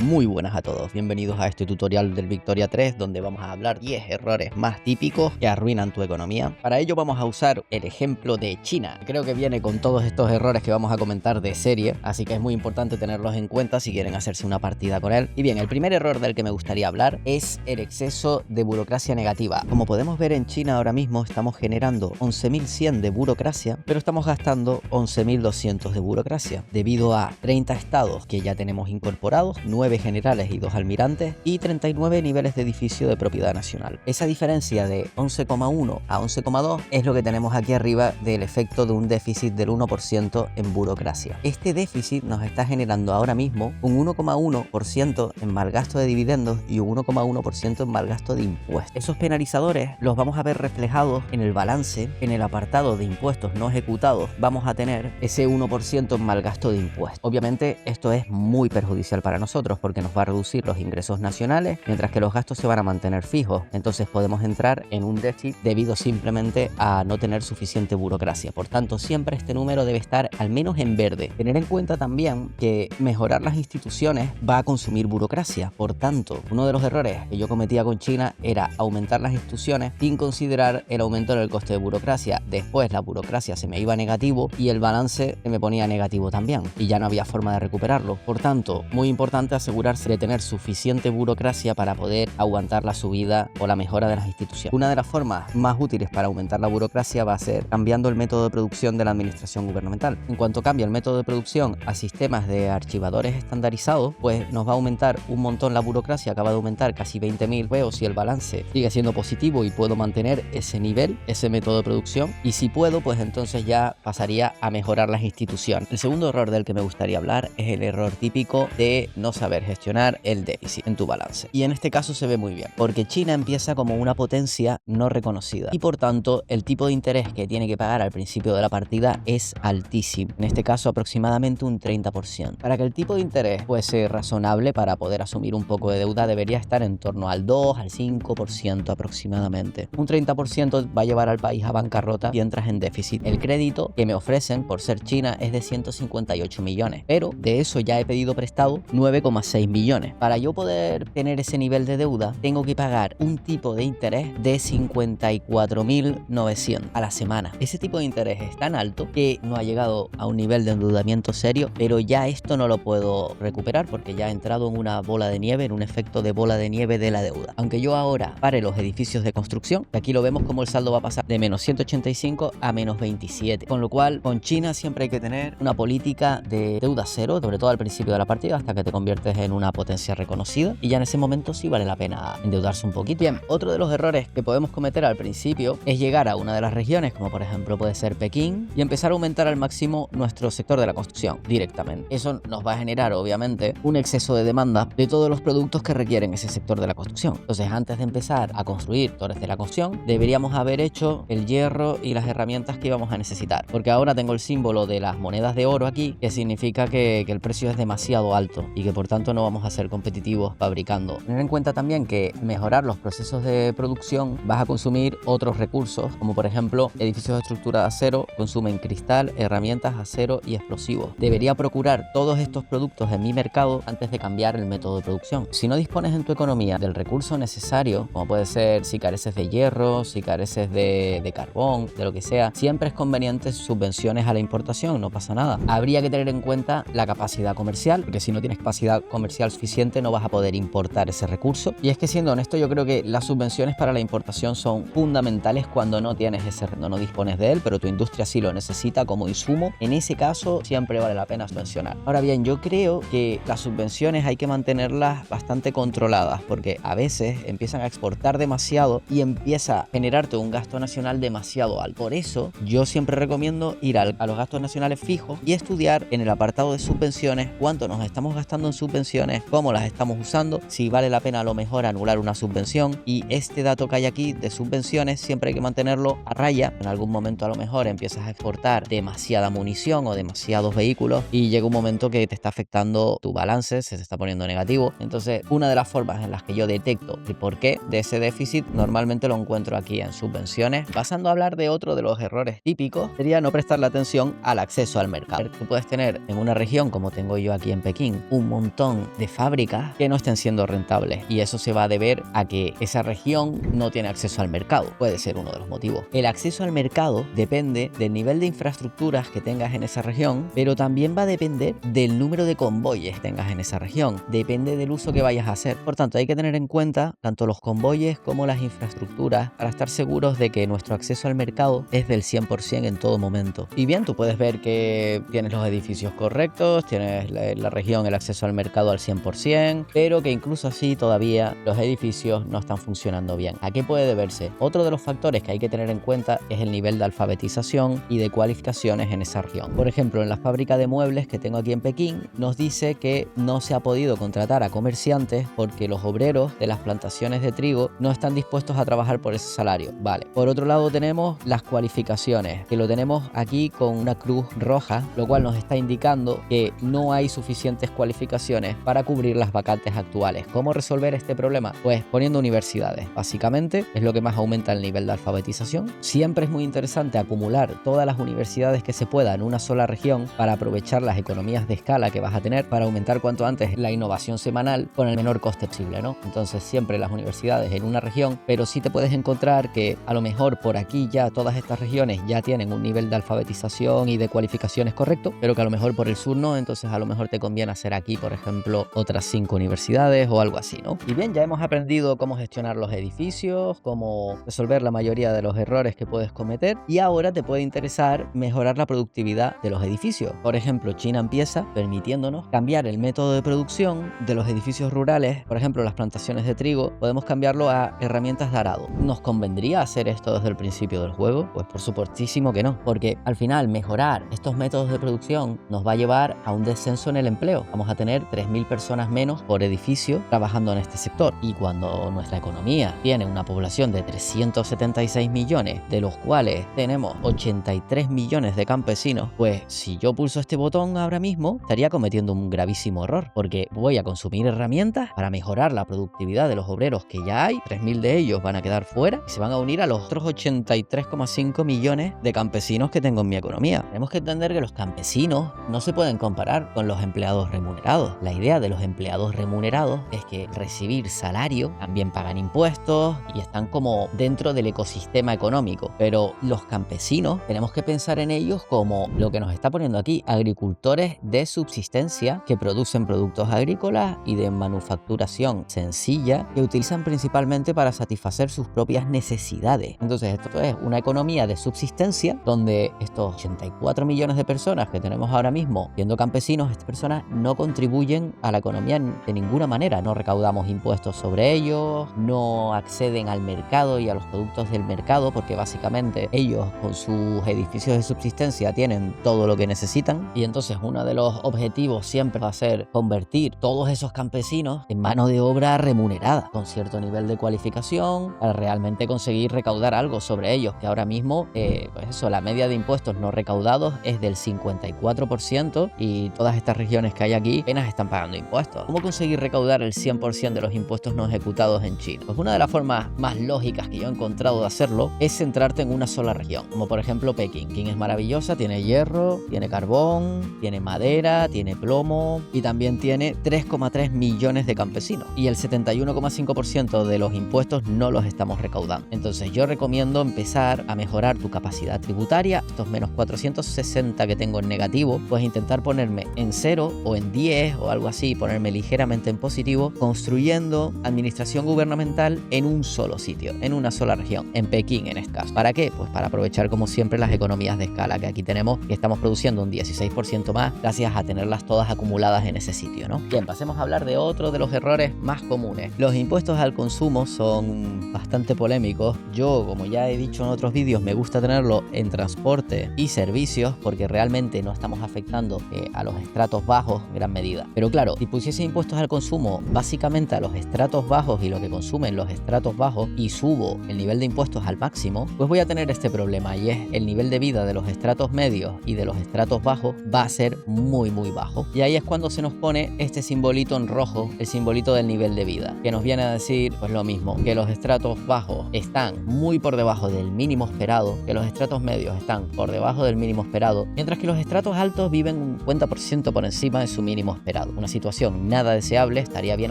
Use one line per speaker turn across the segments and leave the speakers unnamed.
Muy buenas a todos, bienvenidos a este tutorial del Victoria 3 donde vamos a hablar 10 errores más típicos que arruinan tu economía. Para ello vamos a usar el ejemplo de China. Creo que viene con todos estos errores que vamos a comentar de serie, así que es muy importante tenerlos en cuenta si quieren hacerse una partida con él. Y bien, el primer error del que me gustaría hablar es el exceso de burocracia negativa. Como podemos ver, en China ahora mismo estamos generando 11.100 de burocracia, pero estamos gastando 11.200 de burocracia, debido a 30 estados que ya tenemos incorporados, 9 generales y 2 almirantes y 39 niveles de edificio de propiedad nacional. Esa diferencia de 11,1 a 11,2 es lo que tenemos aquí arriba del efecto de un déficit del 1% en burocracia. Este déficit nos está generando ahora mismo un 1,1% en mal gasto de dividendos y un 1,1% en mal gasto de impuestos. Esos penalizadores los vamos a ver reflejados en el balance. En el apartado de impuestos no ejecutados vamos a tener ese 1% en mal gasto de impuestos. Obviamente esto es muy perjudicial para nosotros porque nos va a reducir los ingresos nacionales, mientras que los gastos se van a mantener fijos. Entonces podemos entrar en un déficit debido simplemente a no tener suficiente burocracia. Por tanto, siempre este número debe estar al menos en verde. Tener en cuenta también que mejorar las instituciones va a consumir burocracia. Por tanto, uno de los errores que yo cometía con China era aumentar las instituciones sin considerar el aumento en el coste de burocracia. Después la burocracia se me iba a negativo y el balance se me ponía negativo también y ya no había forma de recuperarlo. Por tanto, muy importante asegurarse de tener suficiente burocracia para poder aguantar la subida o la mejora de las instituciones. Una de las formas más útiles para aumentar la burocracia va a ser cambiando el método de producción de la administración gubernamental. En cuanto cambie el método de producción a sistemas de archivadores estandarizados, pues nos va a aumentar un montón la burocracia, acaba de aumentar casi 20.000. Veo si el balance sigue siendo positivo y puedo mantener ese nivel, ese método de producción, y si puedo, pues entonces ya pasaría a mejorar las instituciones. El segundo error del que me gustaría hablar es el error típico de no saber gestionar el déficit en tu balance. Y en este caso se ve muy bien, porque China empieza como una potencia no reconocida y por tanto el tipo de interés que tiene que pagar al principio de la partida es altísimo, en este caso aproximadamente un 30%. Para que el tipo de interés fuese razonable para poder asumir un poco de deuda debería estar en torno al 2 al 5% aproximadamente. Un 30% va a llevar al país a bancarrota y entras en déficit. El crédito que me ofrecen por ser China es de 158 millones, pero de eso ya he pedido prestado 9,6 millones. Para yo poder tener ese nivel de deuda, tengo que pagar un tipo de interés de 54.900 a la semana. Ese tipo de interés es tan alto que no ha llegado a un nivel de endeudamiento serio, pero ya esto no lo puedo recuperar porque ya he entrado en una bola de nieve, en un efecto de bola de nieve de la deuda. Aunque yo ahora pare los edificios de construcción, aquí lo vemos como el saldo va a pasar de menos 185 a menos 27. Con lo cual, con China siempre hay que tener una política de deuda cero, sobre todo al principio de la partida, hasta que te conviertes en una potencia reconocida, y ya en ese momento sí vale la pena endeudarse un poquito. Bien, otro de los errores que podemos cometer al principio es llegar a una de las regiones, como por ejemplo puede ser Pekín, y empezar a aumentar al máximo nuestro sector de la construcción directamente. Eso nos va a generar obviamente un exceso de demanda de todos los productos que requieren ese sector de la construcción. Entonces, antes de empezar a construir torres de la construcción, deberíamos haber hecho el hierro y las herramientas que íbamos a necesitar, porque ahora tengo el símbolo de las monedas de oro aquí, que significa que el precio es demasiado alto y que por tanto no vamos a ser competitivos fabricando. Tener en cuenta también que mejorar los procesos de producción vas a consumir otros recursos, como por ejemplo edificios de estructura de acero consumen cristal, herramientas, acero y explosivos. Debería procurar todos estos productos en mi mercado antes de cambiar el método de producción. Si no dispones en tu economía del recurso necesario, como puede ser si careces de hierro, si careces de carbón, de lo que sea, siempre es conveniente subvenciones a la importación, no pasa nada. Habría que tener en cuenta la capacidad comercial, porque si no tienes capacidad comercial suficiente no vas a poder importar ese recurso. Y es que, siendo honesto, yo creo que las subvenciones para la importación son fundamentales cuando no tienes no dispones de él, pero tu industria sí lo necesita como insumo. En ese caso siempre vale la pena subvencionar. Ahora bien, yo creo que las subvenciones hay que mantenerlas bastante controladas, porque a veces empiezan a exportar demasiado y empieza a generarte un gasto nacional demasiado alto. Por eso yo siempre recomiendo ir a los gastos nacionales fijos y estudiar en el apartado de subvenciones cuánto nos estamos gastando en subvenciones, cómo las estamos usando, si vale la pena a lo mejor anular una subvención. Y este dato que hay aquí de subvenciones siempre hay que mantenerlo a raya. En algún momento a lo mejor empiezas a exportar demasiada munición o demasiados vehículos y llega un momento que te está afectando tu balance, se te está poniendo negativo. Entonces, una de las formas en las que yo detecto el porqué de ese déficit normalmente lo encuentro aquí en subvenciones. Pasando a hablar de otro de los errores típicos, sería no prestarle atención al acceso al mercado. Tú puedes tener en una región como tengo yo aquí en Pekín un montón montón de fábricas que no estén siendo rentables, y eso se va a deber a que esa región no tiene acceso al mercado. Puede ser uno de los motivos. El acceso al mercado depende del nivel de infraestructuras que tengas en esa región, pero también va a depender del número de convoyes que tengas en esa región. Depende del uso que vayas a hacer. Por tanto, hay que tener en cuenta tanto los convoyes como las infraestructuras para estar seguros de que nuestro acceso al mercado es del 100% en todo momento. Y bien, tú puedes ver que tienes los edificios correctos, tienes la región, el acceso al mercado al 100%, pero que incluso así todavía los edificios no están funcionando bien. ¿A qué puede deberse? Otro de los factores que hay que tener en cuenta es el nivel de alfabetización y de cualificaciones en esa región. Por ejemplo, en la fábrica de muebles que tengo aquí en Pekín, nos dice que no se ha podido contratar a comerciantes porque los obreros de las plantaciones de trigo no están dispuestos a trabajar por ese salario. Vale. Por otro lado tenemos las cualificaciones, que lo tenemos aquí con una cruz roja, lo cual nos está indicando que no hay suficientes cualificaciones para cubrir las vacantes actuales. ¿Cómo resolver este problema? Pues poniendo universidades. Básicamente es lo que más aumenta el nivel de alfabetización. Siempre es muy interesante acumular todas las universidades que se pueda en una sola región para aprovechar las economías de escala que vas a tener para aumentar cuanto antes la innovación semanal con el menor coste posible, ¿no? Entonces siempre las universidades en una región, pero sí te puedes encontrar que a lo mejor por aquí ya todas estas regiones ya tienen un nivel de alfabetización y de cualificaciones correcto, pero que a lo mejor por el sur no, entonces a lo mejor te conviene hacer aquí, por ejemplo, otras 5 universidades o algo así, ¿no? Y bien, ya hemos aprendido cómo gestionar los edificios, cómo resolver la mayoría de los errores que puedes cometer, y ahora te puede interesar mejorar la productividad de los edificios. Por ejemplo, China empieza permitiéndonos cambiar el método de producción de los edificios rurales. Por ejemplo, las plantaciones de trigo, podemos cambiarlo a herramientas de arado. ¿Nos convendría hacer esto desde el principio del juego? Pues por supuestísimo que no, porque al final mejorar estos métodos de producción nos va a llevar a un descenso en el empleo. Vamos a tener 3.000 personas menos por edificio trabajando en este sector, y cuando nuestra economía tiene una población de 376 millones, de los cuales tenemos 83 millones de campesinos, pues si yo pulso este botón ahora mismo estaría cometiendo un gravísimo error, porque voy a consumir herramientas para mejorar la productividad de los obreros que ya hay. 3.000 de ellos van a quedar fuera y se van a unir a los otros 83,5 millones de campesinos que tengo en mi economía. Tenemos que entender que los campesinos no se pueden comparar con los empleados remunerados. La idea de los empleados remunerados es que recibir salario, también pagan impuestos y están como dentro del ecosistema económico, pero los campesinos tenemos que pensar en ellos como lo que nos está poniendo aquí, agricultores de subsistencia que producen productos agrícolas y de manufacturación sencilla que utilizan principalmente para satisfacer sus propias necesidades. Entonces esto es una economía de subsistencia donde estos 84 millones de personas que tenemos ahora mismo siendo campesinos, estas personas no contribuyen a la economía de ninguna manera. No recaudamos impuestos sobre ellos, no acceden al mercado y a los productos del mercado, porque básicamente ellos con sus edificios de subsistencia tienen todo lo que necesitan. Y entonces uno de los objetivos siempre va a ser convertir todos esos campesinos en mano de obra remunerada con cierto nivel de cualificación para realmente conseguir recaudar algo sobre ellos, que ahora mismo pues eso, la media de impuestos no recaudados es del 54%, y todas estas regiones que hay aquí apenas están pagando impuestos. ¿Cómo conseguir recaudar el 100% de los impuestos no ejecutados en China? Pues una de las formas más lógicas que yo he encontrado de hacerlo es centrarte en una sola región, como por ejemplo Pekín. Pekín es maravillosa, tiene hierro, tiene carbón, tiene madera, tiene plomo y también tiene 3,3 millones de campesinos, y el 71,5% de los impuestos no los estamos recaudando. Entonces yo recomiendo empezar a mejorar tu capacidad tributaria. Estos menos 460 que tengo en negativo, pues intentar ponerme en 0 o en 10 o algo así, ponerme ligeramente en positivo, construyendo administración gubernamental en un solo sitio, en una sola región, en Pekín en este caso. ¿Para qué? Pues para aprovechar como siempre las economías de escala que aquí tenemos, que estamos produciendo un 16% más gracias a tenerlas todas acumuladas en ese sitio, ¿no? Bien, pasemos a hablar de otro de los errores más comunes. Los impuestos al consumo son bastante polémicos. Yo, como ya he dicho en otros vídeos, me gusta tenerlo en transporte y servicios porque realmente no estamos afectando a los estratos bajos en gran medida. Pero claro, si pusiese impuestos al consumo básicamente a los estratos bajos y lo que consumen los estratos bajos, y subo el nivel de impuestos al máximo, pues voy a tener este problema, y es el nivel de vida de los estratos medios y de los estratos bajos va a ser muy bajo. Y ahí es cuando se nos pone este simbolito en rojo, el simbolito del nivel de vida, que nos viene a decir pues lo mismo, que los estratos bajos están muy por debajo del mínimo esperado, que los estratos medios están por debajo del mínimo esperado, mientras que los estratos altos viven un 50% por encima de su mínimo esperado. una situación nada deseable, estaría bien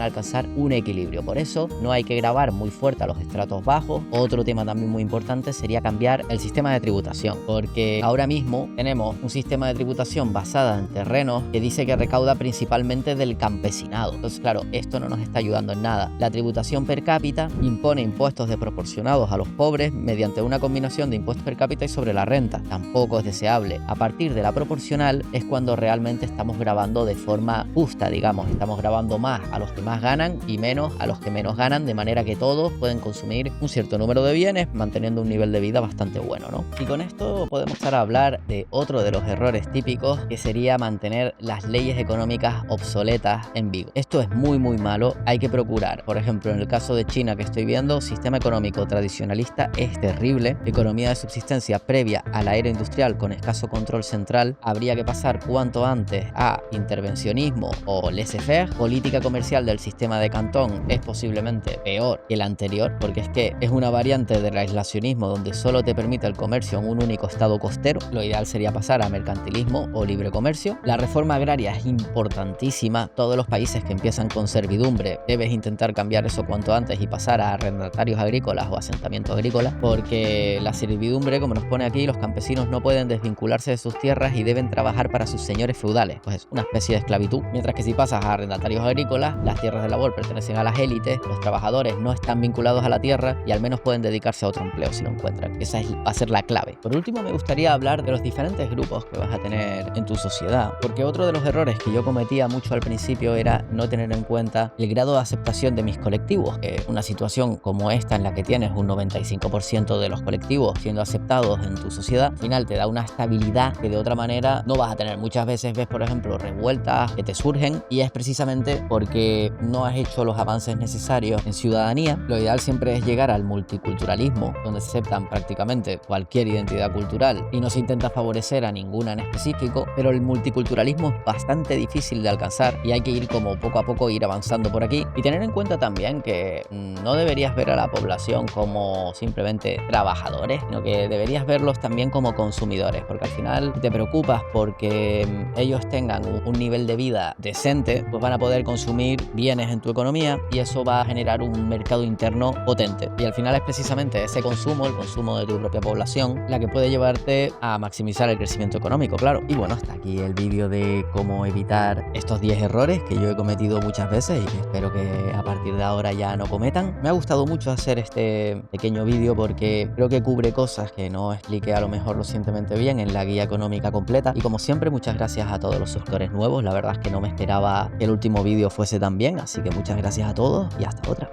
alcanzar un equilibrio. Por eso no hay que gravar muy fuerte a los estratos bajos. Otro tema también muy importante sería cambiar el sistema de tributación, porque ahora mismo tenemos un sistema de tributación basada en terrenos que dice que recauda principalmente del campesinado. Entonces, claro, esto no nos está ayudando en nada. La tributación per cápita impone impuestos desproporcionados a los pobres mediante una combinación de impuestos per cápita y sobre la renta. Tampoco es deseable. A partir de la proporcional es cuando realmente estamos grabando de forma justa, digamos. Estamos grabando más a los que más ganan y menos a los que menos ganan, de manera que todos pueden consumir un cierto número de bienes, manteniendo un nivel de vida bastante bueno, ¿no? Y con esto podemos pasar a hablar de otro de los errores típicos, que sería mantener las leyes económicas obsoletas en vigor. Esto es muy malo. Hay que procurar, por ejemplo, en el caso de China que estoy viendo, sistema económico tradicionalista es terrible, economía de subsistencia previa a la era industrial con escaso control central, habría que pasar cuanto antes a intervencionismo o laissez-faire. Política comercial del sistema de Cantón es posiblemente peor que el anterior, porque es que es una variante del aislacionismo donde solo te permite el comercio en un único estado costero. Lo ideal sería pasar a mercantilismo o libre comercio. La reforma agraria es importantísima. Todos los países que empiezan con servidumbre debes intentar cambiar eso cuanto antes y pasar a arrendatarios agrícolas o asentamientos agrícolas, porque la servidumbre, como nos pone aquí, los campesinos no pueden desvincularse de sus tierras y deben trabajar para sus señores feudales, pues es una especie de esclavitud. Mientras que si pasas a arrendatarios agrícolas, las tierras de labor pertenecen a las élites, los trabajadores no están vinculados a la tierra y al menos pueden dedicarse a otro empleo si lo encuentran. Esa va a ser la clave. Por último, me gustaría hablar de los diferentes grupos que vas a tener en tu sociedad, porque otro de los errores que yo cometía mucho al principio era no tener en cuenta el grado de aceptación de mis colectivos. Una situación como esta en la que tienes un 95% de los colectivos siendo aceptados en tu sociedad, al final te da una estabilidad que de otra manera no vas a tener. Muchas veces ves, por ejemplo, revueltas que te surgen y es precisamente porque no has hecho los avances necesarios en ciudadanía. Lo ideal siempre es llegar al multiculturalismo, donde se aceptan prácticamente cualquier identidad cultural y no se intenta favorecer a ninguna en específico, pero el multiculturalismo es bastante difícil de alcanzar y hay que ir como poco a poco ir avanzando por aquí y tener en cuenta también que no deberías ver a la población como simplemente trabajadores, sino que deberías verlos también como consumidores, porque al final te preocupas porque ellos tengan un nivel de vida decente, pues van a poder consumir bienes en tu economía y eso va a generar un mercado interno potente, y al final es precisamente ese consumo, el consumo de tu propia población, la que puede llevarte a maximizar el crecimiento económico, claro. Y bueno, hasta aquí el vídeo de cómo evitar estos 10 errores que yo he cometido muchas veces y que espero que a partir de ahora ya no cometan. Me ha gustado mucho hacer este pequeño vídeo porque creo que cubre cosas que no expliqué a lo mejor lo suficientemente bien en la guía económica completa, y como siempre muchas gracias a todos los suscriptores nuevos. La verdad es que no me esperaba que el último vídeo fuese tan bien, así que muchas gracias a todos y hasta otra.